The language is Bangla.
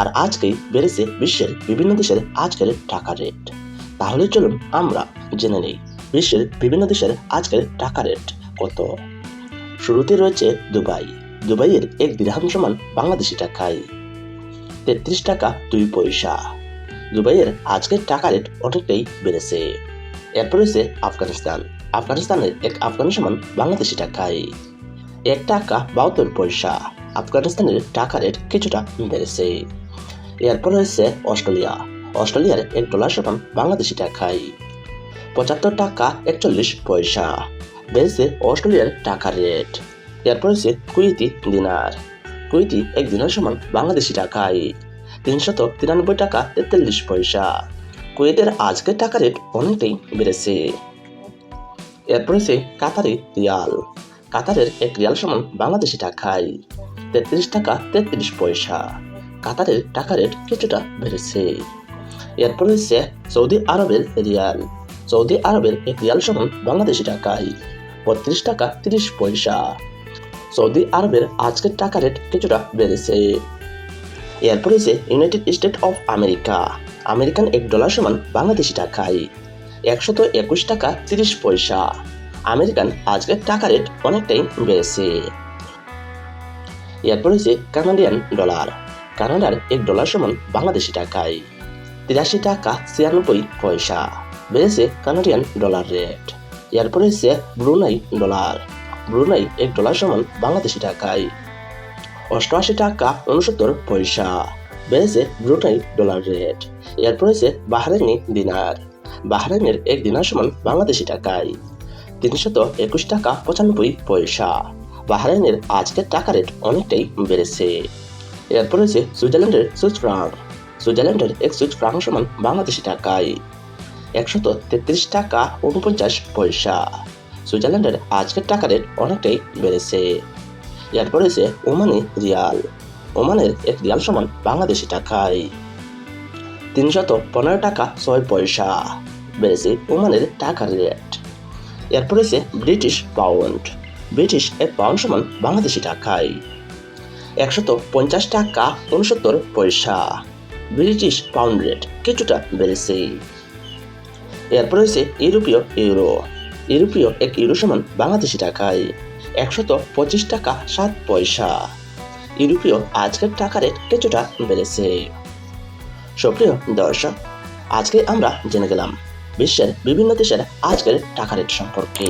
আর আজকেই বেড়েছে বিশ্বের বিভিন্ন দেশের আজকের টাকা রেট। তাহলে চলুন আমরা জেনে নেই বিশ্বের বিভিন্ন দেশের আজকের টাকা রেট কত। শুরুতে রয়েছে দুবাই। দুবাইয়ের এক দিরহাম সমান বাংলাদেশি টাকায় 33 টাকা 2 পয়সা। দুবাইয়ের আজকের টাকা রেট অনেকটাই বেড়েছে। এরপর রয়েছে আফগানিস্তান। আফগানিস্তানের এক আফগানি সমান বাংলাদেশি টাকায় 1 টাকা 72 পয়সা। আফগানিস্তানের টাকা রেট কিছুটা বেড়েছে। এরপর রয়েছে অস্ট্রেলিয়া। অস্ট্রেলিয়ার $1 সমান বাংলাদেশি টাকায় 75 টাকা 41 পয়সা। বেড়েছে অস্ট্রেলিয়ার টাকা রেট। এরপর রয়েছে কুয়েতি দিনার। কুয়েতি এক দিনার সমান বাংলাদেশি টাকায় 393 টাকা 43 পয়সা। কুয়েতের আজকের টাকা রেট অনেকটাই বেড়েছে। এরপর রয়েছে কাতারি রিয়াল। কাতারের এক রিয়াল সমান বাংলাদেশি টাকায় 33 টাকা 33 পয়সা। কাতারের টাকা রেট কিছুটা বেড়েছে। এরপর রয়েছে সৌদি আরবের রিয়াল। সৌদি আরবের এক রিয়াল সমান বাংলাদেশি টাকায় 32 টাকা 30 পয়সা। সৌদি আরবের আজকের টাকা রেট কিছুটা বেড়েছে। এরপর রয়েছে United state of America. American $1 সমান বাংলাদেশি টাকায় 121 টাকা 30 পয়সা। আমেরিকান আজকের টাকা রেট অনেকটাই বেড়েছে। এরপর রয়েছে কানাডিয়ান ডলার। কানাডার $1 সমান বাংলাদেশি টাকায় 83 টাকা 96 পয়সা। বেড়েছে কানাডিয়ান ডলার রেট। এরপর রয়েছে ব্রুনাই ডলার। ব্রুনাই $1 সমান বাংলাদেশি টাকায় 88 টাকা 69 পয়সা। বেড়েছে ব্রুনাই ডলার রেট। এরপর রয়েছে বাহরাইনি দিনার। বাহরাইনের এক দিনার সমান বাংলাদেশি টাকায় 321 টাকা 95 পয়সা। বাহরাইনের আজকের টাকা রেট অনেকটাই বেড়েছে। এরপর রয়েছে সুইজারল্যান্ডের সুইস ফ্রাঙ্ক। সুইজারল্যান্ডের এক সুইস ফ্রাঙ্ক সমান বাংলাদেশি টাকায় 133 টাকা 49 পয়সা। সুইজারল্যান্ডের আজকের টাকা রেট অনেকটাই বেড়েছে। এরপর রয়েছে ওমানি রিয়াল। ওমানের এক রিয়াল সমান বাংলাদেশি টাকায় 315 টাকা 6 পয়সা। বেড়েছে ওমানের টাকার রেট। এরপর রয়েছে ব্রিটিশ পাউন্ড। ব্রিটিশ এক পাউন্ড সমান বাংলাদেশি টাকায় 150 টাকা 69 পয়সা। ব্রিটিশ পাউন্ড রেট কিছুটা বেড়েছে। এরপর রয়েছে ইউরোপীয় ইউরো। ইউরোপীয় এক ইউরো সমান বাংলাদেশি টাকায় 125 টাকা 7 পয়সা। ইউরোপীয় আজকের টাকা রেট কিছুটা বেড়েছে। সুপ্রিয় দর্শক, আজকে আমরা জেনে গেলাম বিশ্বের বিভিন্ন দেশের আজকের টাকা রেট সম্পর্কে।